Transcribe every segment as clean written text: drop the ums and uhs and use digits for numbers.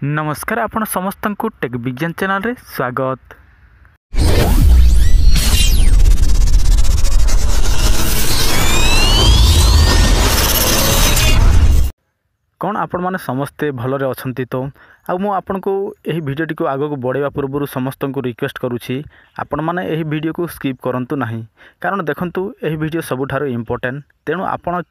नमस्कार आपण समस्त को टेक विज्ञान चैनल रे स्वागत। कौन आपण माने समस्ते भलरे अछंती तो आ मु आपन को एही वीडियो टी को आगो को बढ़ेवा पूर्व समस्त को रिक्वेस्ट करूछी आपण माने एही वीडियो को स्किप करंतु नाही, कारण देखंतु एही वीडियो सबुठारो इम्पोर्टेंट। तेणु आपण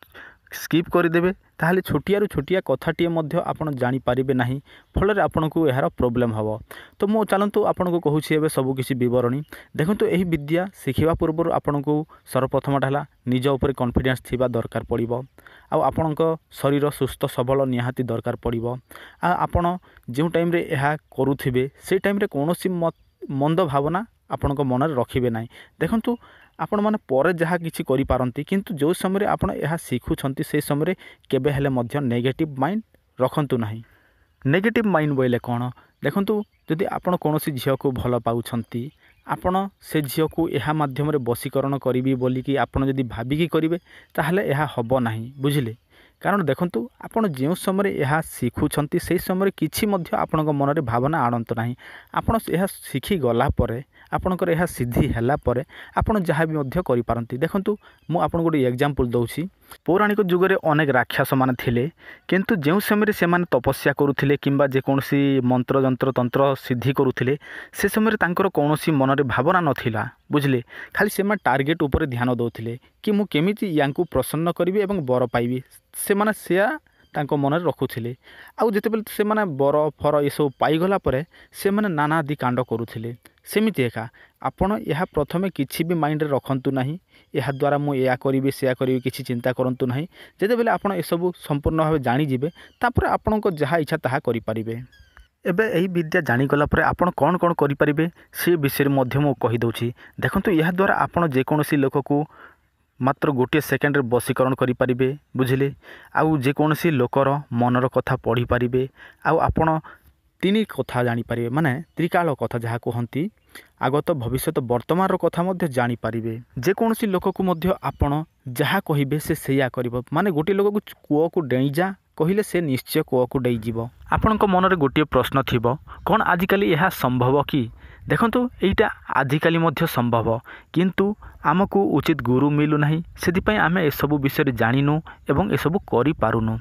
स्किप करदेवे ताहले छोटियारू छोटिया कथाटीए मध्य आपण जानी पारिबे नाही, फल आपन को यार प्रोब्लेम हबो। तो मो चलंतु आपन को कहूछि एबे सब किछि विवरणी देखंतु। एही विद्या शिखिबा पूर्व आपन को सर्वप्रथम हला निज ऊपर कॉन्फिडेंस थिबा दरकार पड़िबो। आ आपन को शरीर सुस्थ सबल निहाती दरकार पड़िबो। आ आपण जो टाइम रे एहा करूथिबे से टाइम रे कोनोसी मंद भावना आपण को मन रे रखिबे नाही। देखंतु आपण माने परे जहाँ किछि करि पारंती, किंतु जो समय आपण एहा सिखुछंती से समय केबे हेले मध्य नेगेटिव माइंड रखंतु नाही। नेगेटिव माइंड बोले कौन देखंतु, जदि आपण कोनोसी झियो को भल पाउछंती आपण से झियो को एहा माध्यम रे बसीकरण करिवि बोली कि आपण जदि भाबिकी करिवे ताहले एहा हबो नाही, बुझिले। कारण देखंतु आपण जो समय एहा सिखुछंती से समय किछि मध्य आपण को मन रे भावना आणंतु नाही। आपण एहा सिखि गला परे आपणकर यह सिद्धि हैला परे आपण जहाँ भी मध्य करि पारंती। देखंतु मु आपन गोटे एग्जांपल दउछि। पौराणिक जुग रे अनेक राक्षस मान थिले, किंतु जो समय से माने तपस्या करुथिले किंबा जे कोनसी मंत्र जंत्र तंत्र सिद्धि करुथिले से समय तांकर कोनसी मन रे भावना नथिला, बुझले। खाली से माने टार्गेट ऊपर ध्यान दउथिले कि मु केमिति यांकु प्रसन्न करिवि एवं बर पाइबि, से माने सेया तांको मन रे रखुथिले। आउ जेतेबेले से माने बर फर एसो पाइगला परे से माने नाना आदि कांड करुथिले। सेमिति एका आपण यह प्रथमे किछि भी माइंड रे रखंतु नाही, यह द्वारा मु या करिवि से करिवि किछि चिंता करंतु नाही। जेते बेले आपण ए सब संपूर्ण भाव जानि जिवे तापर आपण को जहा इच्छा ताहा करि परिबे। एबे एही विद्या जानि गला परे आपण कोन कोन करि परिबे से विषय मध्य मु कहि दउछि। देखंतु यह द्वारा आपण जे कोनोसी लोक को मात्र गोटे सेकेंड रे बसीकरण करि परिबे, बुझिले। आउ जे कोनोसी लोकर मनर कथा पढ़ी परिबे। आउ आपण तीन कथा जानी पारिबे, माने त्रिकाल कथा जहाँ कहती आगत भविष्य वर्तमान कथा मध्य जानी पारिबे। जे कोनोसी लोक को मध्य आपण जहाँ कहिबे से सेया करिवो। माने गोटे लोक को कुओ को डेई जा कहिले से निश्चय कुओ को डेई जीवो। आपणक मन रे गोटे प्रश्न थिबो, कोन आजिकाली यह संभव कि? देखंतु एटा आजिकाली मध्य संभव, किंतु आमको उचित गुरु मिलु नाही। सेति आमे ए सब विषय जानिनु एवं ए सब करि पारुनु।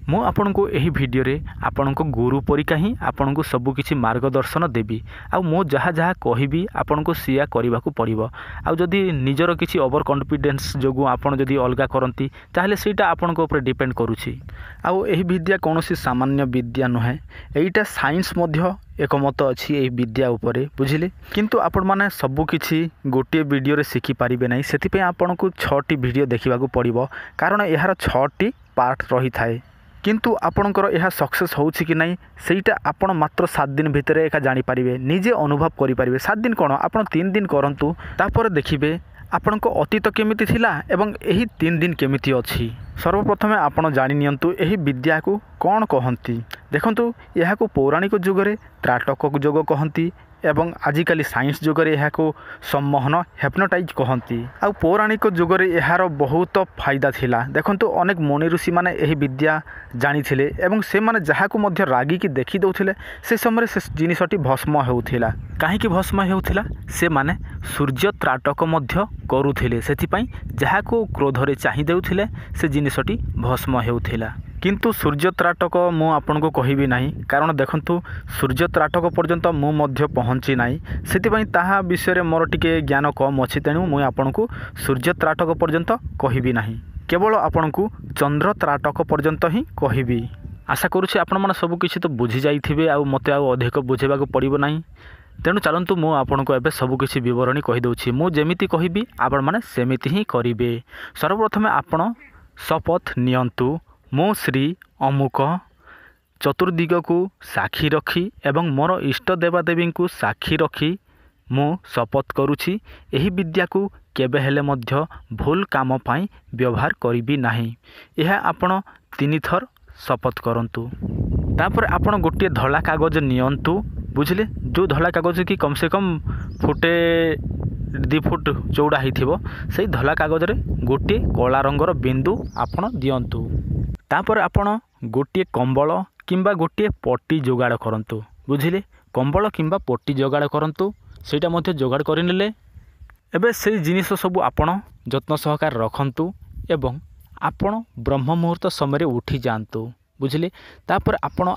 मु आपन को एही वीडियो रे आपन को गुरु परिका ही आपन को सब किछि मार्गदर्शन देबी। आ मु जहाँ जहाँ कहिबी आपन को सिया करबा को पड़िबो। आ जदि निजर किछि ओवर कॉन्फिडेंस जोगु आपन जदि अलगा करंती ताहले सेटा आपन को ऊपर डिपेंड करूछि। आ एही विद्या कोनोसी सामान्य विद्या नहे, एटा साइंस मध्य एकमत अछि एही विद्या उपरे, बुझिले। किंतु आपण माने सब किछि गोटे वीडियो रे सिखि पारिबे नै। सेति पे आपन को 6टी वीडियो देखिबा को पड़िबो, कारण एहार 6टी पार्ट रही थाए। किंतु आपणकर यह सक्सेस होउछि कि नहीं सेटा आपण मात्र 7 दिन भितर एका जानि पारिबे, निजे अनुभव करि पारिबे। 7 दिन कोन आपण 3 दिन करंतु, तापर देखिबे आपणको अतीत केमिति थिला एवं एही 3 दिन केमिति अछि। सर्वप्रथमे आपण जानि नियंतु एही विद्या को कोन कहंती। देखंतु यहा को पौराणिक जुग रे त्राटक जोग कहंती एवं आजिकाली साइंस जुग रे यहा को सम्मोहन हिप्नोटाइज कहंती। आ पौराणिक जुग रे यार बहुत फायदा थिला। देखंतु अनेक मुनि ऋषि माने एही विद्या जानि थिले एवं से माने जहा को मध्य रागी की देखि दउथिले से समय से जिनिसटी भस्म हेउथिला। काहे कि भस्म हेउथिला? से माने सूर्य त्राटक मध्य करूथिले, सेथि पई जहा को क्रोध रे चाहि देउथिले से जिनिसटी भस्म हेउथिला। किंतु सूर्य त्राटक मु आपन को कहिबी नाही, कारण देखंतु सूर्य त्राटक पर्यंत मु मध्य पहुंची नाही। सेति पई ताहा विषय रे मोर टिके ज्ञान कम अछि, तेनु मु आपन को सूर्य त्राटक पर्यंत कहिबी नाही। केवल आपन को चंद्र त्राटक पर्यंत ही कहिबी। आशा करूछि आपण मन सब किछि तो बुझी जाइथिबे आ मते आ अधिक बुझेबा को पड़िबो नाही। तेणु चलंतु मु आपन को एबे सब किछि विवरणी कहि दउछि। मु जेमिति कहिबी आपण माने सेमिति ही करिवे। सर्वप्रथमे आपण शपथ नियंतु, मो श्री अमुक चतुर्दिग को साक्षी रखी एवं मोर इष्ट देवादेवी को साक्षी रखी मु शपथ करुछि एही विद्या को केबे हेले मध्य भूल काम पाई व्यवहार करिबी नाही। यह आपण 3 थर शपथ करंतु। तापर आपण गोटे धला कागज नियंतु, बुझले। जो धला कागज की कम से कम फुटे 2 फुट चौड़ा होइथिबो, सेही धला कागज रे गोटे कला रंगर बिंदु आपण दियंतु। तापर आपण गोटे कंबल କିମ୍ବା ଗୋଟିଏ ପଟି ଯୋଗାଡ଼ କରନ୍ତୁ। ବୁଝିଲେ, କମ୍ବଳ କିମ୍ବା ପଟି ଯୋଗାଡ଼ କରନ୍ତୁ। ସେଇଟା ମଧ୍ୟ ଯୋଗାଡ଼ କରିନେଲେ ଏବେ ସେଇ ଜିନିଷ ସବୁ ଆପଣ ଯତ୍ନ ସହକାରେ ରଖନ୍ତୁ ଏବଂ ଆପଣ ବ୍ରହ୍ମ ମୁହୂର୍ତ୍ତ ସମୟରେ ଉଠି ଯାଆନ୍ତୁ। ବୁଝିଲେ, ତାପରେ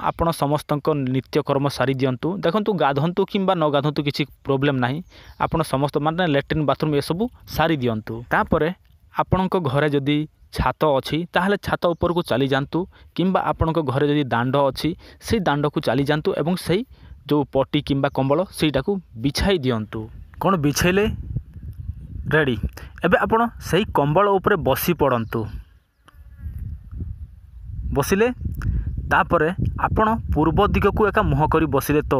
ଆପଣ ସମସ୍ତଙ୍କ ନିତ୍ୟକର୍ମ ସାରି ଦିଅନ୍ତୁ। ଦେଖନ୍ତୁ, ଗାଧନ୍ତୁ କିମ୍ବା ନ ଗାଧନ୍ତୁ କିଛି ପ୍ରୋବ୍ଲେମ୍ ନାହିଁ। ଆପଣ ସମସ୍ତ ମାନେ ଲାଟ୍ରିନ୍ ବାଥରୁମ୍ ଏସବୁ ସାରି ଦିଅନ୍ତୁ। ତାପରେ ଆପଣଙ୍କ ଘରେ ଯଦି ଛାତ ଅଛି ତାହେଲେ ଛାତ ଉପରକୁ ଚାଲିଯାଆନ୍ତୁ କିମ୍ବା ଆପଣଙ୍କ ଘରେ ଯଦି ଦାଣ୍ଡ ଅଛି ସେଇ ଦାଣ୍ଡକୁ ଚାଲିଯାଆନ୍ତୁ ଏବଂ ସେଇ ଯେଉଁ ପଟି କିମ୍ବା କମ୍ବଳ ସେଇଟାକୁ ବିଛାଇ ଦିଅନ୍ତୁ। କ'ଣ ବିଛାଇଲେ? ରେଡ଼ି। ଏବେ ଆପଣ ସେଇ କମ୍ବଳ ଉପରେ ବସି ପଡ଼ନ୍ତୁ। ବସିଲେ ତାପରେ ଆପଣ ପୂର୍ବ ଦିଗକୁ ଏକା ମୁହଁ କରି ବସିଲେ ତ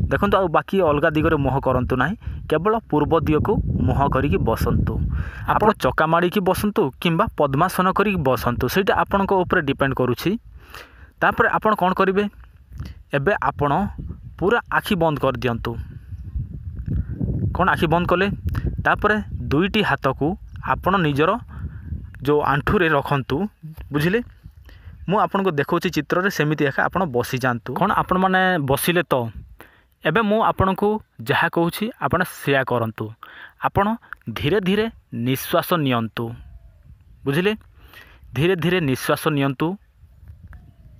ଦେଖନ୍ତୁ, ଆଉ ବାକି ଅଲଗା ଦିଗରେ ମୁହଁ କରନ୍ତୁ ନାହିଁ, କେବଳ ପୂର୍ବ ଦିଗକୁ ମୁହଁ କରିକି ବସନ୍ତୁ। ଆପଣ ଚକା ମାଡ଼ିକି ବସନ୍ତୁ କିମ୍ବା ପଦ୍ମାସନ କରିକି ବସନ୍ତୁ, ସେଇଟା ଆପଣଙ୍କ ଉପରେ ଡିପେଣ୍ଡ କରୁଛି। ତାପରେ ଆପଣ କ'ଣ କରିବେ? ଏବେ ଆପଣ ପୁରା ଆଖି ବନ୍ଦ କରିଦିଅନ୍ତୁ। କ'ଣ ଆଖି ବନ୍ଦ କଲେ? ତାପରେ ଦୁଇଟି ହାତକୁ ଆପଣ ନିଜର ଯେଉଁ ଆଣ୍ଠୁରେ ରଖନ୍ତୁ। ବୁଝିଲେ, ମୁଁ ଆପଣଙ୍କୁ ଦେଖାଉଛି ଚିତ୍ରରେ, ସେମିତି ଏକା ଆପଣ ବସିଯାଆନ୍ତୁ। କ'ଣ ଆପଣମାନେ ବସିଲେ ତ? ଏବେ ମୁଁ ଆପଣଙ୍କୁ ଯାହା କହୁଛି ଆପଣ ସେୟା କରନ୍ତୁ। ଆପଣ ଧୀରେ ଧୀରେ ନିଶ୍ୱାସ ନିଅନ୍ତୁ। ବୁଝିଲେ, ଧୀରେ ଧୀରେ ନିଶ୍ୱାସ ନିଅନ୍ତୁ।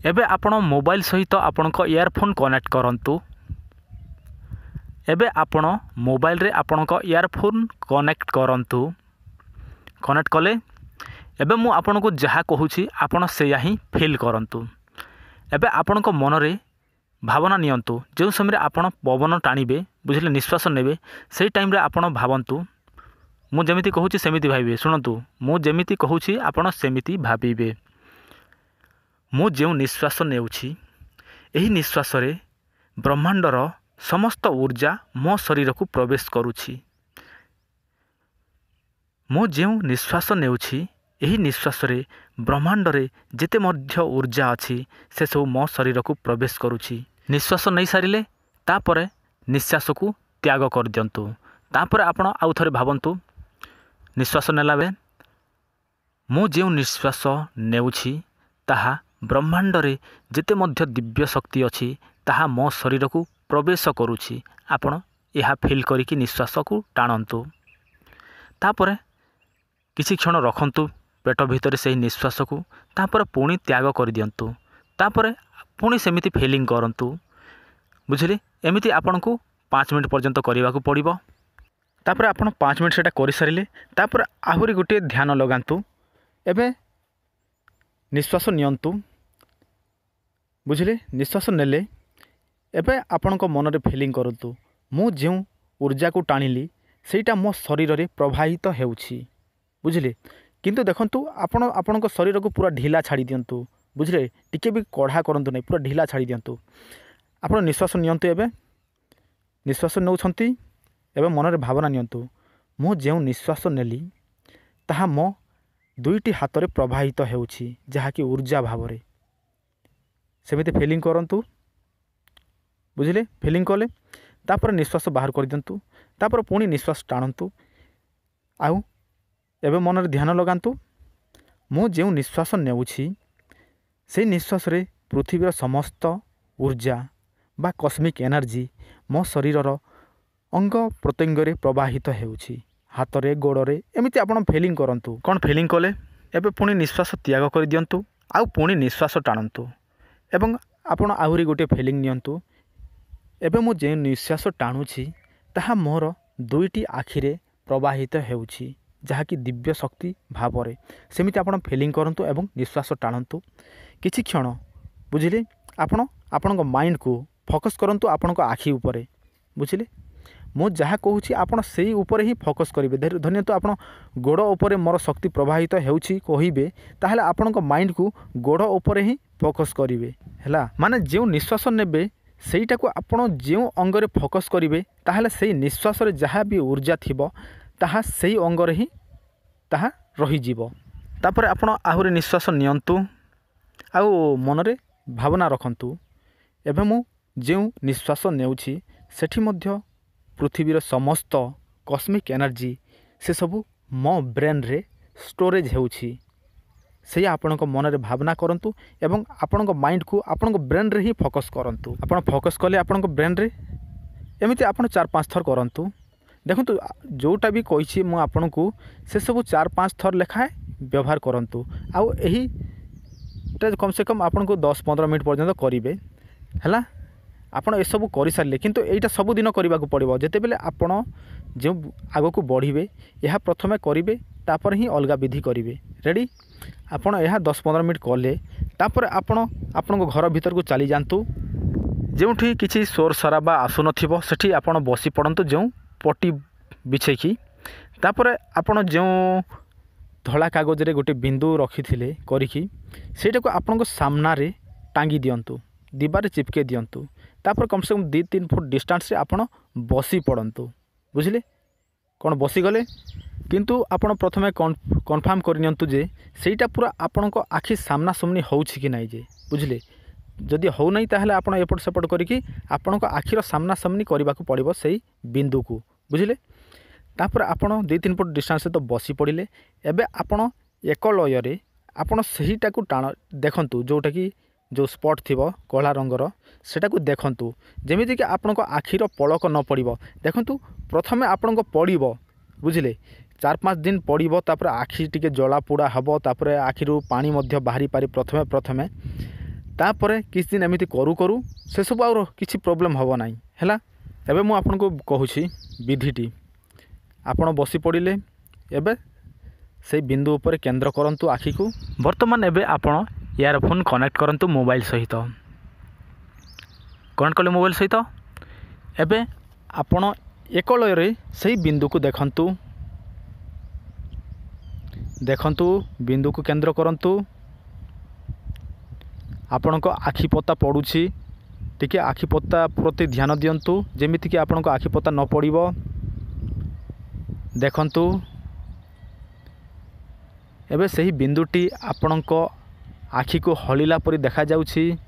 ଏବେ ଆପଣ ମୋବାଇଲ ସହିତ ଆପଣଙ୍କ ଇୟରଫୋନ୍ କନେକ୍ଟ କରନ୍ତୁ। ଏବେ ଆପଣ ମୋବାଇଲରେ ଆପଣଙ୍କ ଇୟରଫୋନ୍ କନେକ୍ଟ କରନ୍ତୁ। କନେକ୍ଟ କଲେ ଏବେ ମୁଁ ଆପଣଙ୍କୁ ଯାହା କହୁଛି ଆପଣ ସେଇଆ ହିଁ ଫିଲ୍ କରନ୍ତୁ। ଏବେ ଆପଣଙ୍କ ମନରେ ଭାବନା ନିଅନ୍ତୁ। ଯେଉଁ ସମୟରେ ଆପଣ ପବନ ଟାଣିବେ, ବୁଝିଲେ, ନିଶ୍ୱାସ ନେବେ, ସେଇ ଟାଇମ୍ରେ ଆପଣ ଭାବନ୍ତୁ। ମୁଁ ଯେମିତି କହୁଛି ସେମିତି ଭାବିବେ। ଶୁଣନ୍ତୁ, ମୁଁ ଯେମିତି କହୁଛି ଆପଣ ସେମିତି ଭାବିବେ। ମୁଁ ଯେଉଁ ନିଶ୍ୱାସ ନେଉଛି, ଏହି ନିଶ୍ୱାସରେ ବ୍ରହ୍ମାଣ୍ଡର ସମସ୍ତ ଊର୍ଜା ମୋ ଶରୀରକୁ ପ୍ରବେଶ କରୁଛି। ମୁଁ ଯେଉଁ ନିଶ୍ୱାସ ନେଉଛି, ଏହି ନିଶ୍ୱାସରେ ବ୍ରହ୍ମାଣ୍ଡରେ ଯେତେ ମଧ୍ୟ ଊର୍ଜା ଅଛି ସେସବୁ ମୋ ଶରୀରକୁ ପ୍ରବେଶ କରୁଛି। ନିଶ୍ୱାସ ନେଇସାରିଲେ ତାପରେ ନିଶ୍ୱାସକୁ ତ୍ୟାଗ କରିଦିଅନ୍ତୁ। ତାପରେ ଆପଣ ଆଉ ଥରେ ଭାବନ୍ତୁ, ନିଶ୍ୱାସ ନେଲାବେଳେ ମୁଁ ଯେଉଁ ନିଶ୍ୱାସ ନେଉଛି ତାହା ବ୍ରହ୍ମାଣ୍ଡରେ ଯେତେ ମଧ୍ୟ ଦିବ୍ୟ ଶକ୍ତି ଅଛି ତାହା ମୋ ଶରୀରକୁ ପ୍ରବେଶ କରୁଛି। ଆପଣ ଏହା ଫିଲ୍ କରିକି ନିଶ୍ୱାସକୁ ଟାଣନ୍ତୁ। ତାପରେ କିଛି କ୍ଷଣ ରଖନ୍ତୁ ପେଟ ଭିତରେ ସେହି ନିଶ୍ୱାସକୁ। ତାପରେ ପୁଣି ତ୍ୟାଗ କରିଦିଅନ୍ତୁ। ତାପରେ ପୁଣି ସେମିତି ଫିଲିଂ କରନ୍ତୁ। ବୁଝିଲେ, ଏମିତି ଆପଣଙ୍କୁ 5 ମିନିଟ୍ ପର୍ଯ୍ୟନ୍ତ କରିବାକୁ ପଡ଼ିବ। ତାପରେ ଆପଣ 5 ମିନିଟ୍ ସେଇଟା କରିସାରିଲେ ତାପରେ ଆହୁରି ଗୋଟିଏ ଧ୍ୟାନ ଲଗାନ୍ତୁ। ଏବେ ନିଶ୍ୱାସ ନିଅନ୍ତୁ। ବୁଝିଲେ, ନିଶ୍ୱାସ ନେଲେ ଏବେ ଆପଣଙ୍କ ମନରେ ଫିଲିଂ କରନ୍ତୁ, ମୁଁ ଯେଉଁ ଊର୍ଜାକୁ ଟାଣିଲି ସେଇଟା ମୋ ଶରୀରରେ ପ୍ରବାହିତ ହେଉଛି। ବୁଝିଲେ, କିନ୍ତୁ ଦେଖନ୍ତୁ, ଆପଣ ଆପଣଙ୍କ ଶରୀରକୁ ପୁରା ଢିଲା ଛାଡ଼ି ଦିଅନ୍ତୁ। ବୁଝିଲେ, ଟିକେ ବି କଢ଼ା କରନ୍ତୁ ନାହିଁ, ପୁରା ଢିଲା ଛାଡ଼ି ଦିଅନ୍ତୁ। ଆପଣ ନିଶ୍ୱାସ ନିଅନ୍ତୁ। ଏବେ ନିଶ୍ୱାସ ନେଉଛନ୍ତି, ଏବେ ମନରେ ଭାବନା ନିଅନ୍ତୁ, ମୁଁ ଯେଉଁ ନିଶ୍ୱାସ ନେଲି ତାହା ମୋ ଦୁଇଟି ହାତରେ ପ୍ରବାହିତ ହେଉଛି, ଯାହାକି ଊର୍ଜା ଭାବରେ। ସେମିତି ଫିଲିଂ କରନ୍ତୁ। ବୁଝିଲେ, ଫିଲିଂ କଲେ ତାପରେ ନିଶ୍ୱାସ ବାହାର କରିଦିଅନ୍ତୁ। ତାପରେ ପୁଣି ନିଶ୍ୱାସ ଟାଣନ୍ତୁ। ଆଉ ଏବେ ମନରେ ଧ୍ୟାନ ଲଗାନ୍ତୁ, ମୁଁ ଯେଉଁ ନିଶ୍ୱାସ ନେଉଛି ସେଇ ନିଶ୍ୱାସରେ ପୃଥିବୀର ସମସ୍ତ ଊର୍ଜା ବା କସ୍ମିକ୍ ଏନର୍ଜି ମୋ ଶରୀରର ଅଙ୍ଗ ପ୍ରତ୍ୟଙ୍ଗରେ ପ୍ରବାହିତ ହେଉଛି, ହାତରେ, ଗୋଡ଼ରେ, ଏମିତି ଆପଣ ଫିଲିଂ କରନ୍ତୁ। କ'ଣ ଫିଲିଂ କଲେ? ଏବେ ପୁଣି ନିଶ୍ୱାସ ତ୍ୟାଗ କରିଦିଅନ୍ତୁ। ଆଉ ପୁଣି ନିଶ୍ୱାସ ଟାଣନ୍ତୁ ଏବଂ ଆପଣ ଆହୁରି ଗୋଟିଏ ଫିଲିଂ ନିଅନ୍ତୁ। ଏବେ ମୁଁ ଯେଉଁ ନିଶ୍ୱାସ ଟାଣୁଛି ତାହା ମୋର ଦୁଇଟି ଆଖିରେ ପ୍ରବାହିତ ହେଉଛି, ଯାହାକି ଦିବ୍ୟ ଶକ୍ତି ଭାବରେ। ସେମିତି ଆପଣ ଫିଲିଂ କରନ୍ତୁ ଏବଂ ନିଶ୍ୱାସ ଟାଣନ୍ତୁ କିଛି କ୍ଷଣ। ବୁଝିଲେ, ଆପଣ ଆପଣଙ୍କ ମାଇଣ୍ଡକୁ ଫୋକସ୍ କରନ୍ତୁ ଆପଣଙ୍କ ଆଖି ଉପରେ। ବୁଝିଲେ, ମୁଁ ଯାହା କହୁଛି ଆପଣ ସେଇ ଉପରେ ହିଁ ଫୋକସ୍ କରିବେ। ଧରିନିଅନ୍ତୁ ଆପଣ ଗୋଡ଼ ଉପରେ ମୋର ଶକ୍ତି ପ୍ରବାହିତ ହେଉଛି କହିବେ, ତାହେଲେ ଆପଣଙ୍କ ମାଇଣ୍ଡକୁ ଗୋଡ଼ ଉପରେ ହିଁ ଫୋକସ୍ କରିବେ। ହେଲା, ମାନେ ଯେଉଁ ନିଶ୍ୱାସ ନେବେ ସେଇଟାକୁ ଆପଣ ଯେଉଁ ଅଙ୍ଗରେ ଫୋକସ୍ କରିବେ ତାହେଲେ ସେଇ ନିଶ୍ୱାସରେ ଯାହା ବି ଊର୍ଜା ଥିବ ତାହା ସେଇ ଅଙ୍ଗରେ ହିଁ ତାହା ରହିଯିବ। ତାପରେ ଆପଣ ଆହୁରି ନିଶ୍ୱାସ ନିଅନ୍ତୁ ଆଉ ମନରେ ଭାବନା ରଖନ୍ତୁ, ଏବେ ମୁଁ ଯେଉଁ ନିଶ୍ୱାସ ନେଉଛି ସେଠି ମଧ୍ୟ ପୃଥିବୀର ସମସ୍ତ କସ୍ମିକ୍ ଏନର୍ଜି ସେସବୁ ମୋ ବ୍ରେନ୍ରେ ଷ୍ଟୋରେଜ୍ ହେଉଛି। से आपण मन में भावना करूँ एवं आपण माइंड को आपण ब्रेन रे ही फोकस करूँ। आप फोकस कले आपण ब्रेन रे एमती आप 4-5 थर करूँ। देखूँ जोटा भी कही मुझे को से सब 4-5 थर लेखाएं व्यवहार करूँ। आउ यही कम से कम आपन को 10-15 मिनट पर्यंत करेंगे है। आपड़ ये सब कर सारे किंतु यहाँ सबुदिन करने को पड़ो जिते बेले आपड़ जो आग को बढ़े यह प्रथम करेंगे तापर ही अलग विधि करेंगे। रेडी आपड़ यह 10-15 मिनट कले तापर आपण घर भीतर को चली जातु जो किसी शोर शराबा आसुन से आप बसी पड़तु जो पटी बिछेकी तापर आपण जो धला कागज रे गोटे बिंदु रखी थे करा को आपण सामना रे टांगी दिंतु दीवार चिपके दिंतु तापर कम से कम 2-3 फुट डिस्टेंस रे आपण बसी पड़तु। बुझिले कौन बसी गले किंतु आपण प्रथमे कन्फर्म करनियंतु जे सेटा पूरा आपण आखि सामना सामनी होउछि कि नहीं जे। बुझिले जदि हो नहीं ताहले आपण एपट सेपट करिकि आपण आखिर सामना सामनी करबा को पड़िबो सेही बिंदु को। बुझिले तापर आपण 2-3 फुट डिस्टेंस तो बसी पड़िले एबे आपण एक लय रे आपण सेहीटा को टाण देखंतु जोटा कि जो स्पॉट थिबो कला रंगर सेटा को देखंतु जेमिति कि आपण आखिर पलक न पड़िबो। देखंतु प्रथमे आपण पड़िबो बुझिले 4-5 दिन पड़िबो तापर आखि टिके जला पोड़ा हबो तापर आखिरु पानी मध्य बाहरी पारि प्रथमे तापर किछ दिन एमिति करू करू से सब आरो किछि प्रॉब्लम हबो नाही हैला। एबे मु आपन को कहूछि विधिटी आपण बसी पड़िले एबे से बिंदु ऊपर केंद्र करंतु आखि को। वर्तमान एबे आपण इयरफोन कनेक्ट करंतु मोबाइल सहित कनेक्ट कले मोबाइल सहित एबे आपण एक लय रे से बिंदु को देखंतु बिंदु को केंद्र करंतु आपण को आखि पता पड़ुछि टिके आखि पता प्रति ध्यान दियंतु जेमिति कि आपण को आखि पता न पड़िबो। देखंतु एबे सही बिंदुटी आपण को आखि को हलिला परि देखा जाउछि।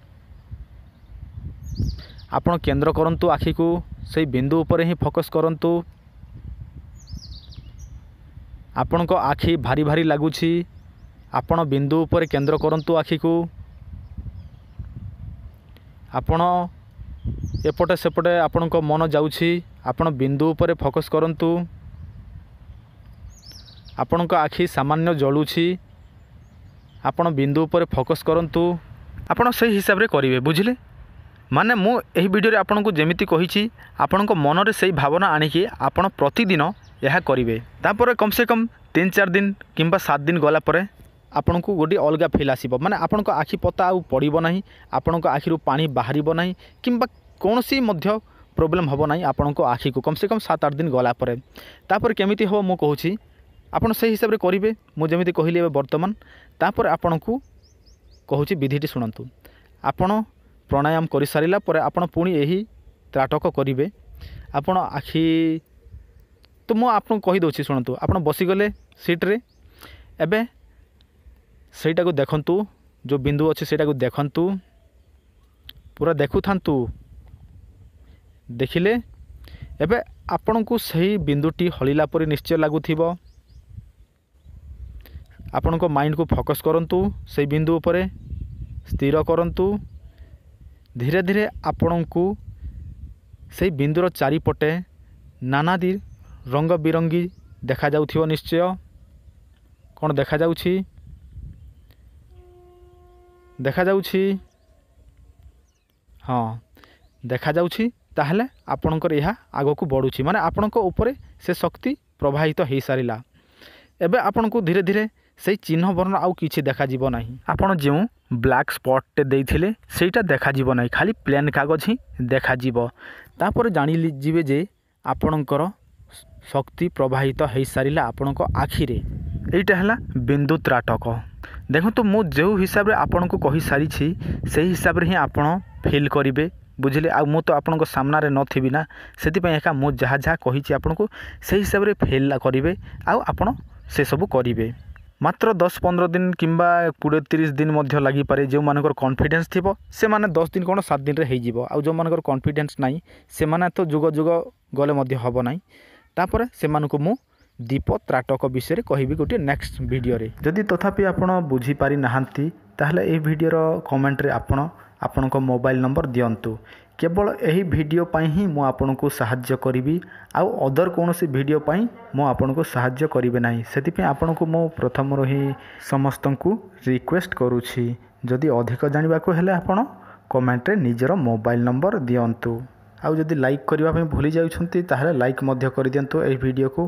आपण केंद्र करंतु आखि को सही बिंदु ऊपर ही फोकस करंतु। आपण को आखि भारी भारी लागुछि आपण बिंदु ऊपर केंद्र करंतु आखि को। आपण एपटे सेपटे आपण को मन जाउछि आपण बिंदु ऊपर फोकस करंतु। आपण को आखि सामान्य जलुछि आपण बिंदु ऊपर फोकस करंतु। आपण सही हिसाब रे करिवे। बुझिले माने मु एही वीडियो रे आपण को जेमिति कहिछि आपण को मन रे सही भावना आनिकी आपण प्रतिदिन यह करिवे। तापर कम से कम 3-4 दिन किंबा 7 दिन गला परे आपण को गोटे अलग फिल आसीबो माने आपण को आखि पता आ पड़िबो नाही आपण को आखिरु पानी बाहरिबो नाही किंबा कोनोसी मध्य प्रॉब्लम हबो नाही आपण को आखि को कम से कम 7-8 दिन गला परे। तापर केमिति हो मु कहूछि आपण सही हिसाब रे करिवे मु जेमिति कहिली वर्तमान। तापर आपण को कहूछि विधिटी सुनंतु आपण प्राणायाम करि सारिला परे आपण पुणी एही त्राटक करिवे। आपण आखि तो मु आपन कहि दोछि सुनंतु आपण बसी गले सीट रे एबे सेटा को देखंतु जो बिंदु अछि सेटा को देखंतु पूरा देखु थांतु। देखिले एबे आपण को सही बिंदुटी हलिला परि निश्चय लागुथिबो। आपण को माइंड को फोकस करंतु से बिंदु ऊपर स्थिर करंतु। धीरे धीरे आपण को से बिंदुर चारिपटे नानादी रंग बिरंगी देखा जाउथिबो। निश्चय कौन देखा जाउछि देखा जाउछि हाँ देखा जाउछि ताहले आपणकर यह आग को बढ़ुछि माने आपणक ऊपर से शक्ति प्रवाहित हो सारिला। एबे आपणको धीरे धीरे से चिन्ह वर्ण आउ किछि देखा जीवो नाही। आपण जो ब्लैक स्पॉट टे देइथिले सेटा देखा जीवो नाही खाली प्लेन कागज ही देखा जीवो। तापर जानि जिवे जे आपणकर शक्ति प्रवाहित हो सारिला आपणक आखि रे। एटा हला बिंदु त्राटक। देखो मु जो हिसाब रे आपणको कहि सारी छी से हिसाब रे ही आपण फील करिवे। बुझिले आ मु तो आपणको सामना रे नथिबी ना सेति पय एका मु जहा जहा कहि छी आपणको से हिसाब रे फील करिवे आ आपण से सब करिवे। मात्र 10-15 दिन किंबा 20-30 दिन मध्य लगी पारे। जो मानकर कॉन्फिडेंस थिबो से माने 10 दिन कोन 7 दिन रे हेइ जिवो। आ जो मानकर कॉन्फिडेंस नाही से माने तो जुग जुग गले मध्य हबो नाही। तापर से मानको मु ଦୀପ ତ୍ରାଟକ ବିଷୟରେ କହିବି ଗୋଟିଏ ନେକ୍ସଟ ଭିଡ଼ିଓରେ। ଯଦି ତଥାପି ଆପଣ ବୁଝିପାରିନାହାନ୍ତି ତାହେଲେ ଏହି ଭିଡ଼ିଓର କମେଣ୍ଟରେ ଆପଣଙ୍କ ମୋବାଇଲ ନମ୍ବର ଦିଅନ୍ତୁ। କେବଳ ଏହି ଭିଡ଼ିଓ ପାଇଁ ହିଁ ମୁଁ ଆପଣଙ୍କୁ ସାହାଯ୍ୟ କରିବି, ଆଉ ଅଦର କୌଣସି ଭିଡ଼ିଓ ପାଇଁ ମୁଁ ଆପଣଙ୍କୁ ସାହାଯ୍ୟ କରିବି ନାହିଁ। ସେଥିପାଇଁ ଆପଣଙ୍କୁ ମୁଁ ପ୍ରଥମରୁ ହିଁ ସମସ୍ତଙ୍କୁ ରିକ୍ୱେଷ୍ଟ କରୁଛି, ଯଦି ଅଧିକ ଜାଣିବାକୁ ହେଲେ ଆପଣ କମେଣ୍ଟରେ ନିଜର ମୋବାଇଲ ନମ୍ବର ଦିଅନ୍ତୁ। ଆଉ ଯଦି ଲାଇକ୍ କରିବା ପାଇଁ ଭୁଲି ଯାଉଛନ୍ତି ତାହେଲେ ଲାଇକ୍ ମଧ୍ୟ କରିଦିଅନ୍ତୁ ଏହି ଭିଡ଼ିଓକୁ।